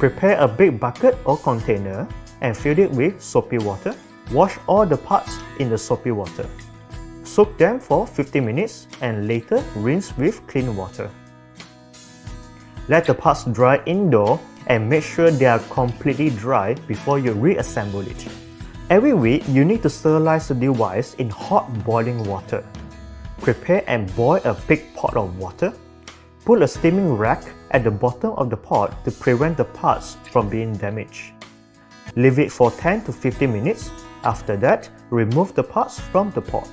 Prepare a big bucket or container and fill it with soapy water. Wash all the parts in the soapy water. Soak them for 15 minutes and later rinse with clean water. Let the parts dry indoors and make sure they are completely dry before you reassemble it. Every week, you need to sterilize the device in hot boiling water. Prepare and boil a big pot of water. Put a steaming rack at the bottom of the pot to prevent the parts from being damaged. Leave it for 10 to 15 minutes. After that, remove the parts from the pot.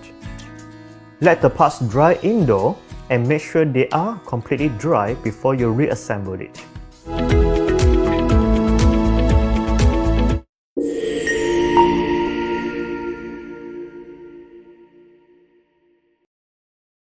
Let the parts dry indoors and make sure they are completely dry before you reassemble it.